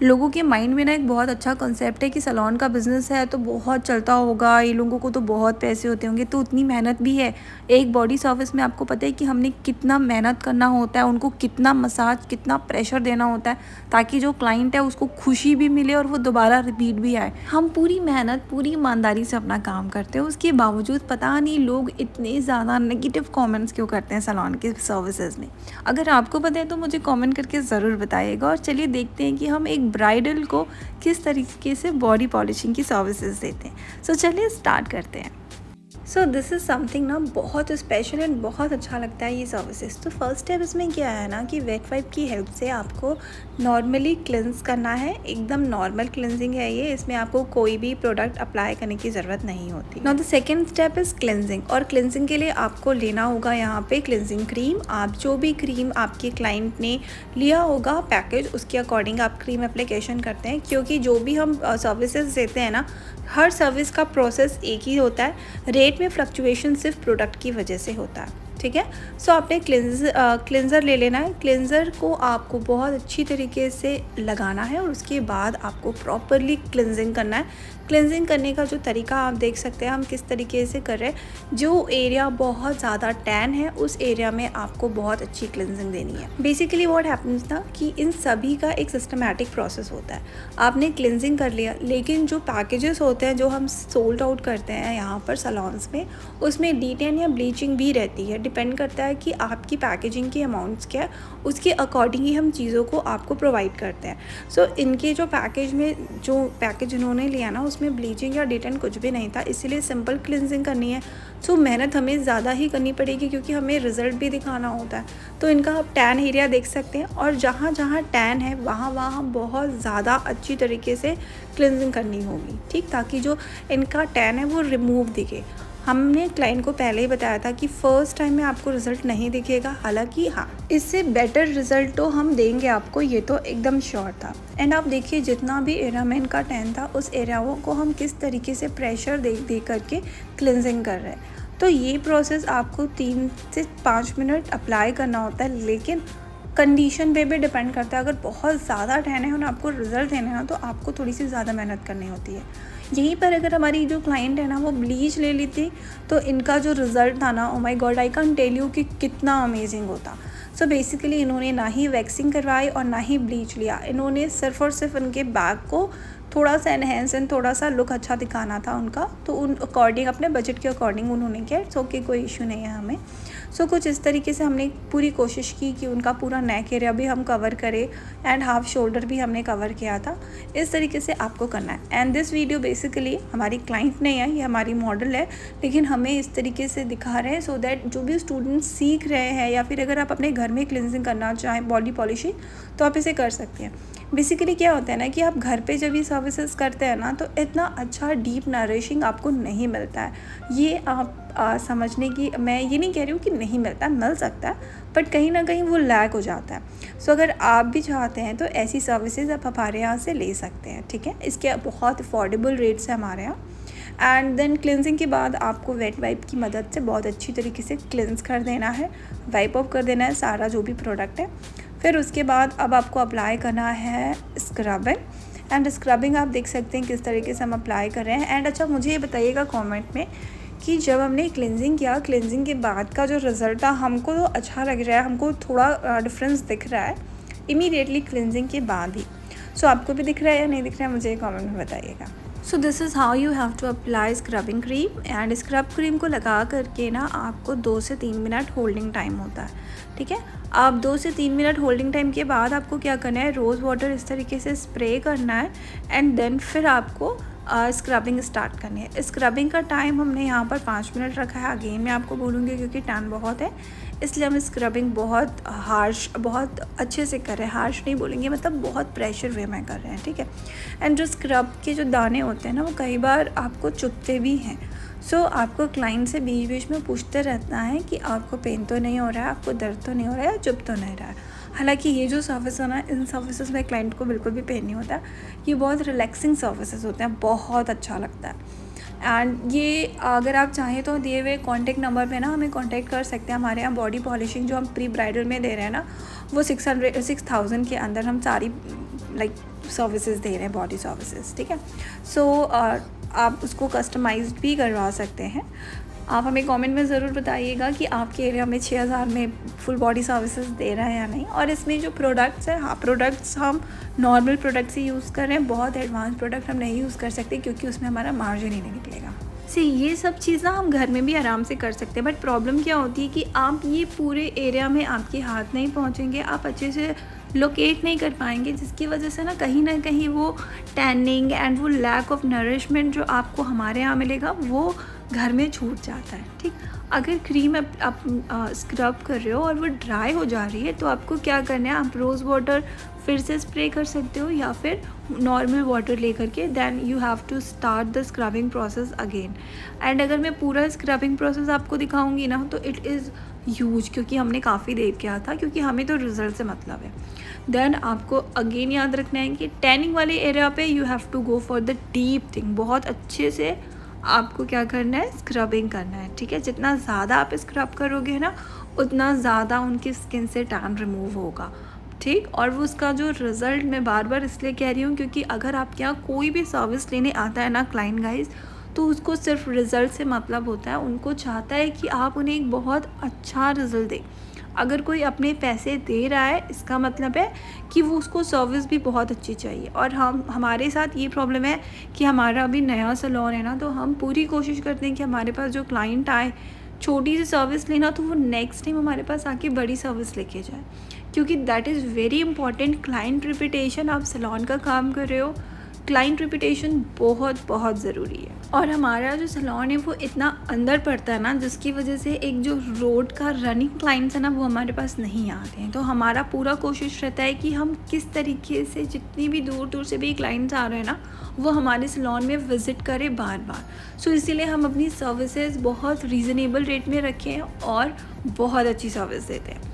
लोगों के माइंड में ना एक बहुत अच्छा कॉन्सेप्ट है कि सैलून का बिज़नेस है तो बहुत चलता होगा, ये लोगों को तो बहुत पैसे होते होंगे, तो उतनी मेहनत भी है। एक बॉडी सर्विस में आपको पता है कि हमने कितना मेहनत करना होता है, उनको कितना मसाज, कितना प्रेशर देना होता है ताकि जो क्लाइंट है उसको खुशी भी मिले और वो दोबारा रिपीट भी आए। हम पूरी मेहनत, पूरी ईमानदारी से अपना काम करते हैं, उसके बावजूद पता नहीं लोग इतने ज़्यादा नेगेटिव कमेंट्स क्यों करते हैं सैलून के सर्विसेज में। अगर आपको पता है तो मुझे कमेंट करके ज़रूर बताइएगा। और चलिए देखते हैं कि हम एक ब्राइडल को किस तरीके से बॉडी पॉलिशिंग की सर्विसेज देते हैं। सो चलिए स्टार्ट करते हैं। सो दिस इज़ समथिंग ना बहुत स्पेशल एंड बहुत अच्छा लगता है ये सर्विसेज। तो फर्स्ट स्टेप इसमें क्या है ना कि वेट वाइप की हेल्प से आपको नॉर्मली क्लेंस करना है। एकदम नॉर्मल क्लेंजिंग है ये, इसमें आपको कोई भी प्रोडक्ट अप्लाई करने की ज़रूरत नहीं होती। Now the second step is cleansing, और क्लेंजिंग के लिए आपको लेना होगा यहाँ पे क्लेंजिंग क्रीम। आप जो भी क्रीम आपके क्लाइंट ने लिया होगा पैकेज, उसके अकॉर्डिंग आप क्रीम एप्लीकेशन करते हैं, क्योंकि जो भी हम सर्विसेज देते हैं ना, हर सर्विस का प्रोसेस एक ही होता है। रेट में फ्लक्चुएशन सिर्फ प्रोडक्ट की वजह से होता है, ठीक है। सो आपने क्लेंज़र ले लेना है। क्लेंज़र को आपको बहुत अच्छी तरीके से लगाना है और उसके बाद आपको प्रॉपरली क्लेंजिंग करना है। क्लेंजिंग करने का जो तरीका आप देख सकते हैं हम किस तरीके से कर रहे हैं। जो एरिया बहुत ज़्यादा टैन है उस एरिया में आपको बहुत अच्छी क्लेंजिंग देनी है। बेसिकली व्हाट हैपन्स ना कि इन सभी का एक सिस्टमैटिक प्रोसेस होता है। आपने क्लेंजिंग कर लिया, लेकिन जो पैकेजेस होते हैं जो हम सोल्ड आउट करते हैं यहाँ पर सैलून्स में, उसमें D10 या ब्लीचिंग भी रहती है। डिपेंड करता है कि आपकी पैकेजिंग की अमाउंट्स क्या है, उसके अकॉर्डिंग ही हम चीज़ों को आपको प्रोवाइड करते हैं। सो इनके जो पैकेज में जो पैकेज इन्होंने लिया ना, उसमें ब्लीचिंग या D10 कुछ भी नहीं था, इसीलिए सिंपल क्लिनजिंग करनी है। सो मेहनत हमें ज़्यादा ही करनी पड़ेगी क्योंकि हमें रिजल्ट भी दिखाना होता है। तो इनका आप टैन एरिया देख सकते हैं, और जहाँ जहाँ टैन है वहाँ बहुत ज़्यादा अच्छी तरीके से क्लिनजिंग करनी होगी, ठीक, ताकि जो इनका टैन है वो रिमूव दिखे। हमने क्लाइंट को पहले ही बताया था कि फ़र्स्ट टाइम में आपको रिज़ल्ट नहीं दिखेगा, हालांकि हाँ, इससे बेटर रिज़ल्ट तो हम देंगे आपको, ये तो एकदम श्योर था। एंड आप देखिए जितना भी एरिया में इनका टैन था उस एरियाओं को हम किस तरीके से प्रेशर दे करके क्लिनजिंग कर रहे हैं। तो ये प्रोसेस आपको 3 से 5 मिनट अप्लाई करना होता है, लेकिन कंडीशन पे भी डिपेंड करता है। अगर बहुत ज़्यादा टैन है और आपको रिज़ल्ट देना है तो आपको थोड़ी सी ज़्यादा मेहनत करनी होती है। यहीं पर अगर हमारी जो क्लाइंट है ना वो ब्लीच ले ली थी तो इनका जो रिज़ल्ट था ना, oh my God, I can tell you कि कितना अमेजिंग होता। सो बेसिकली इन्होंने ना ही वैक्सिंग करवाई और ना ही ब्लीच लिया, इन्होंने सिर्फ और सिर्फ उनके बैक को थोड़ा सा एनहेंस एंड थोड़ा सा लुक अच्छा दिखाना था उनका, तो उन अकॉर्डिंग, अपने बजट के अकॉर्डिंग उन्होंने किया। इट्स ओके, कोई इशू नहीं है हमें। सो कुछ इस तरीके से हमने पूरी कोशिश की कि उनका पूरा नेक एरिया भी हम कवर करें एंड हाफ शोल्डर भी हमने कवर किया था। इस तरीके से आपको करना है। एंड दिस वीडियो बेसिकली हमारी क्लाइंट नहीं है, ये हमारी मॉडल है, लेकिन हमें इस तरीके से दिखा रहे हैं सो दैट जो भी स्टूडेंट्स सीख रहे हैं या फिर अगर आप अपने घर में क्लिनजिंग करना चाहें, बॉडी पॉलिशिंग, तो आप इसे कर सकते हैं। बेसिकली क्या होता है ना कि आप घर पे जब ये सर्विसेज करते हैं ना तो इतना अच्छा डीप नरिशिंग आपको नहीं मिलता है। ये आप समझने की, मैं ये नहीं कह रही हूँ कि नहीं मिलता, मिल सकता है, बट कहीं ना कहीं वो लैक हो जाता है। सो अगर आप भी चाहते हैं तो ऐसी सर्विसेज आप हमारे यहाँ से ले सकते हैं, ठीक है। इसके बहुत अफोर्डेबल रेट्स है हमारे यहाँ। एंड देन क्लिनजिंग के बाद आपको वेट वाइप की मदद से बहुत अच्छी तरीके से क्लिनज कर देना है, वाइप ऑफ कर देना है सारा जो भी प्रोडक्ट है। फिर उसके बाद अब आपको अप्लाई करना है स्क्रबिंग। एंड स्क्रबिंग आप देख सकते हैं किस तरीके से हम अप्लाई कर रहे हैं। एंड अच्छा, मुझे ये बताइएगा कमेंट में कि जब हमने क्लिनजिंग किया, क्लिनजिंग के बाद का जो रिज़ल्ट था, हमको तो अच्छा लग रहा है, हमको थोड़ा डिफरेंस दिख रहा है इमीडिएटली क्लिनजिंग के बाद ही। सो आपको भी दिख रहा है या नहीं दिख रहा है, मुझे कमेंट में बताइएगा। So this is how you have to apply scrubbing cream. And scrub cream को लगा करके ना आपको 2 से 3 मिनट होल्डिंग टाइम होता है, ठीक है। आप 2 से 3 मिनट होल्डिंग टाइम के बाद आपको क्या करना है, रोज़ वाटर इस तरीके से स्प्रे करना है एंड देन फिर आपको स्क्रबिंग स्टार्ट करनी है। स्क्रबिंग का टाइम हमने यहाँ पर 5 मिनट रखा है। अगेन मैं आपको बोलूँगी क्योंकि टैन बहुत है, इसलिए हम स्क्रबिंग बहुत हार्श, बहुत अच्छे से कर रहे हैं। हार्श नहीं बोलेंगे, मतलब बहुत प्रेशर वे में कर रहे हैं, ठीक है। एंड जो स्क्रब के जो दाने होते हैं ना वो कई बार आपको चुभते भी हैं। सो आपको क्लाइंट से बीच बीच में पूछते रहना है कि आपको पेन तो नहीं हो रहा है, आपको दर्द तो नहीं हो रहा है, चुभ तो नहीं रहा है। हालांकि ये जो सर्विस है ना, इन सर्विसेज में क्लाइंट को बिल्कुल भी पेन नहीं होता है। ये बहुत रिलैक्सिंग सर्विसेज होते हैं, बहुत अच्छा लगता है। एंड ये अगर आप चाहें तो दिए हुए कॉन्टैक्ट नंबर पे ना हमें कॉन्टैक्ट कर सकते हैं। हमारे यहाँ बॉडी पॉलिशिंग जो हम प्री ब्राइडल में दे रहे हैं ना, वो 600 6000 के अंदर हम सारी लाइक सर्विसेज दे रहे हैं, बॉडी सर्विसेज, ठीक है। सो आप उसको कस्टमाइज्ड भी करवा सकते हैं। आप हमें कमेंट में ज़रूर बताइएगा कि आपके एरिया में 6000 में फुल बॉडी सर्विसेज दे रहा है या नहीं। और इसमें जो प्रोडक्ट्स हैं, हाँ, प्रोडक्ट्स हम नॉर्मल प्रोडक्ट्स ही यूज़ कर रहे हैं, बहुत एडवांस प्रोडक्ट हम नहीं यूज़ कर सकते क्योंकि उसमें हमारा मार्जिन ही नहीं निकलेगा। ये सब चीज़ ना हम घर में भी आराम से कर सकते हैं, बट प्रॉब्लम क्या होती है कि आप ये पूरे एरिया में आपके हाथ नहीं पहुँचेंगे, आप अच्छे से लोकेट नहीं कर पाएंगे, जिसकी वजह से ना कहीं वो टैनिंग एंड वो लैक ऑफ नरिशमेंट जो आपको हमारे यहाँ मिलेगा वो घर में छूट जाता है, ठीक। अगर क्रीम आप स्क्रब कर रहे हो और वो ड्राई हो जा रही है तो आपको क्या करना है, आप रोज़ वाटर फिर से स्प्रे कर सकते हो या फिर नॉर्मल वाटर लेकर के then you have to start the scrubbing process again. And अगर मैं पूरा स्क्रबिंग प्रोसेस आपको दिखाऊंगी ना तो इट इज़ ह्यूज, क्योंकि हमने काफ़ी देर किया था, क्योंकि हमें तो रिजल्ट से मतलब है। देन आपको अगेन याद रखना है कि टैनिंग वाले एरिया पे you have to go for the deep thing, बहुत अच्छे से आपको क्या करना है, स्क्रबिंग करना है, ठीक है। जितना ज़्यादा आप स्क्रब करोगे ना उतना ज़्यादा उनकी स्किन से टैन रिमूव होगा, ठीक। और वो उसका जो रिज़ल्ट, मैं बार बार इसलिए कह रही हूँ क्योंकि अगर आपके यहाँ कोई भी सर्विस लेने आता है ना क्लाइंट गाइज, तो उसको सिर्फ रिज़ल्ट से मतलब होता है, उनको चाहता है कि आप उन्हें एक बहुत अच्छा रिज़ल्ट दें। अगर कोई अपने पैसे दे रहा है इसका मतलब है कि वो उसको सर्विस भी बहुत अच्छी चाहिए। और हमारे साथ ये प्रॉब्लम है कि हमारा अभी नया सैलून है ना, तो हम पूरी कोशिश करते हैं कि हमारे पास जो क्लाइंट आए छोटी सी सर्विस लेना तो वो नेक्स्ट टाइम हमारे पास आके बड़ी सर्विस लेके जाए, क्योंकि that is very important. Client repetition, आप सैलून का काम कर रहे हो, क्लाइंट रिपीटेशन बहुत बहुत ज़रूरी है। और हमारा जो सैलून है वो इतना अंदर पड़ता है ना, जिसकी वजह से एक जो रोड का रनिंग क्लाइंट्स है ना वो हमारे पास नहीं आते हैं। तो हमारा पूरा कोशिश रहता है कि हम किस तरीके से जितनी भी दूर दूर से भी क्लाइंट्स आ रहे हैं ना वो हमारे सैलून में विज़िट करें बार बार। सो इसीलिए हम अपनी सर्विसेज बहुत रीज़नेबल रेट में रखें और बहुत अच्छी सर्विस देते हैं।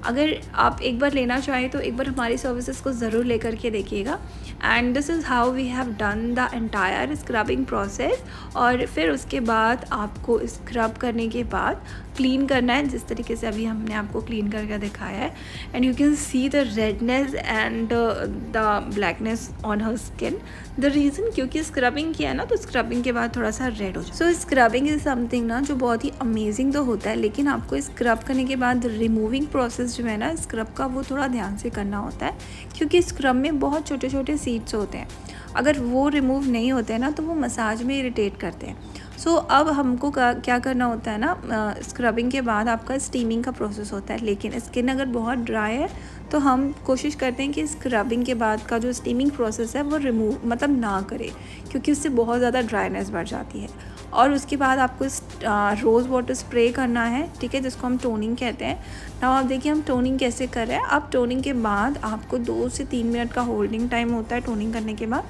अगर आप एक बार लेना चाहें तो एक बार हमारी सर्विसेज को ज़रूर लेकर के देखिएगा। And this is how we have done the entire scrubbing process. और फिर उसके बाद आपको स्क्रब करने के बाद क्लीन करना है, जिस तरीके से अभी हमने आपको क्लीन करके दिखाया है। And you can see the redness and the blackness on her skin. The reason क्योंकि स्क्रबिंग किया है ना, तो स्क्रबिंग के बाद थोड़ा सा रेड हो जाए। सो स्क्रबिंग इज़ समथिंग ना जो बहुत ही अमेजिंग तो होता है, लेकिन आपको स्क्रब करने के बाद रिमूविंग प्रोसेस जो है ना स्क्रब का, वो थोड़ा ध्यान से करना होता है, क्योंकि स्क्रब में बहुत छोटे छोटे सीड्स होते हैं। अगर वो रिमूव नहीं होते हैं ना तो वो मसाज में इरिटेट करते हैं। सो अब हमको क्या करना होता है ना, स्क्रबिंग के बाद आपका स्टीमिंग का प्रोसेस होता है। लेकिन स्किन अगर बहुत ड्राई है तो हम कोशिश करते हैं कि स्क्रबिंग के बाद का जो स्टीमिंग प्रोसेस है वो रिमूव मतलब ना करें, क्योंकि उससे बहुत ज़्यादा ड्राइनेस बढ़ जाती है। और उसके बाद आपको रोज़ वाटर स्प्रे करना है, ठीक है, जिसको हम टोनिंग कहते हैं। नाउ आप देखिए हम टोनिंग कैसे कर रहे हैं। अब टोनिंग के बाद आपको 2 से 3 मिनट का होल्डिंग टाइम होता है टोनिंग करने के बाद।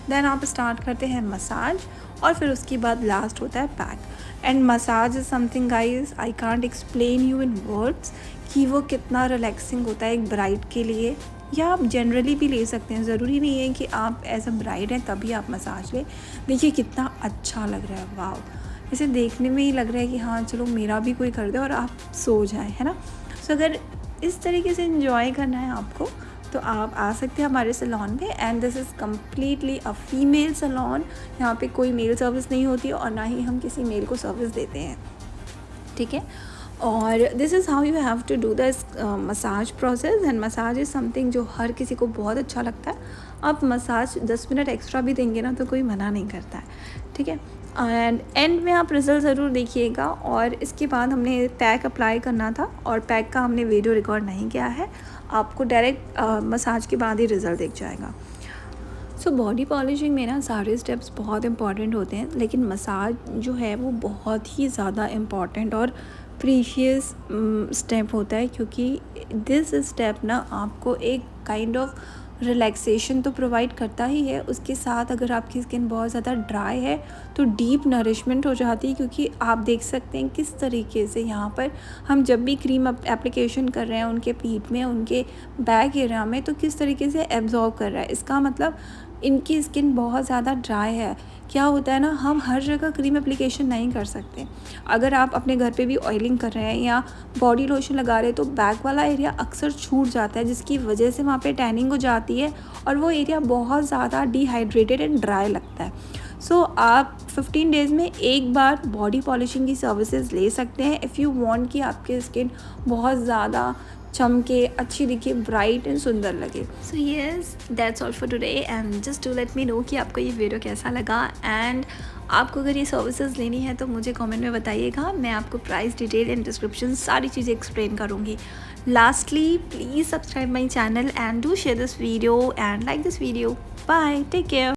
देन आप स्टार्ट करते हैं मसाज और फिर उसके बाद लास्ट होता है pack. And massage is something guys I can't explain you in words कि वो कितना रिलैक्सिंग होता है एक ब्राइड के लिए, या आप जनरली भी ले सकते हैं। ज़रूरी नहीं है कि आप एज अ ब्राइड हैं तभी आप मसाज लें। देखिए कितना अच्छा लग रहा है, वाह, इसे देखने में ही लग रहा है कि हाँ चलो मेरा भी कोई कर दे और आप सो जाए, है ना। सो अगर इस तरीके से इन्जॉय करना है आपको तो आप आ सकते हैं हमारे सैलून पे। And this is completely a female salon, यहाँ पे कोई मेल सर्विस नहीं होती और ना ही हम किसी मेल को सर्विस देते हैं, ठीक है। और this is how you have to do the massage process. And massage is something जो हर किसी को बहुत अच्छा लगता है। आप मसाज 10 मिनट एक्स्ट्रा भी देंगे ना तो कोई मना नहीं करता है, ठीक है। एंड एंड में आप रिज़ल्ट ज़रूर देखिएगा। और इसके बाद हमने पैक अप्लाई करना था और पैक का हमने वीडियो रिकॉर्ड नहीं किया है, आपको डायरेक्ट मसाज के बाद ही रिज़ल्ट दिख जाएगा। सो बॉडी पॉलिशिंग में ना सारे स्टेप्स बहुत इंपॉर्टेंट होते हैं, लेकिन मसाज जो है वो बहुत ही ज़्यादा इम्पॉर्टेंट और प्रीशियस स्टेप होता है, क्योंकि दिस स्टेप ना आपको एक काइंड ऑफ रिलैक्सेशन तो प्रोवाइड करता ही है, उसके साथ अगर आपकी स्किन बहुत ज़्यादा ड्राई है तो डीप नरिशमेंट हो जाती है। क्योंकि आप देख सकते हैं किस तरीके से यहाँ पर हम जब भी क्रीम एप्लीकेशन कर रहे हैं उनके पीठ में, उनके बैक एरिया में, तो किस तरीके से एब्जॉर्ब कर रहा है। इसका मतलब इनकी स्किन बहुत ज़्यादा ड्राई है। क्या होता है ना, हम हर जगह क्रीम एप्लीकेशन नहीं कर सकते। अगर आप अपने घर पे भी ऑयलिंग कर रहे हैं या बॉडी लोशन लगा रहे हैं तो बैक वाला एरिया अक्सर छूट जाता है, जिसकी वजह से वहाँ पे टैनिंग हो जाती है और वो एरिया बहुत ज़्यादा डिहाइड्रेटेड एंड ड्राई लगता है। सो आप 15 डेज़ में एक बार बॉडी पॉलिशिंग की सर्विसेज ले सकते हैं इफ़ यू वांट कि आपकी स्किन बहुत ज़्यादा चमके, अच्छी दिखे, ब्राइट एंड सुंदर लगे। So yes, that's all for today and just to let me know कि आपको ये वीडियो कैसा लगा। एंड आपको अगर ये सर्विसेज लेनी है तो मुझे कमेंट में बताइएगा, मैं आपको प्राइस डिटेल एंड डिस्क्रिप्शन सारी चीज़ें एक्सप्लेन करूँगी। Lastly, please subscribe my channel and do share this video and like this video. Bye, take care.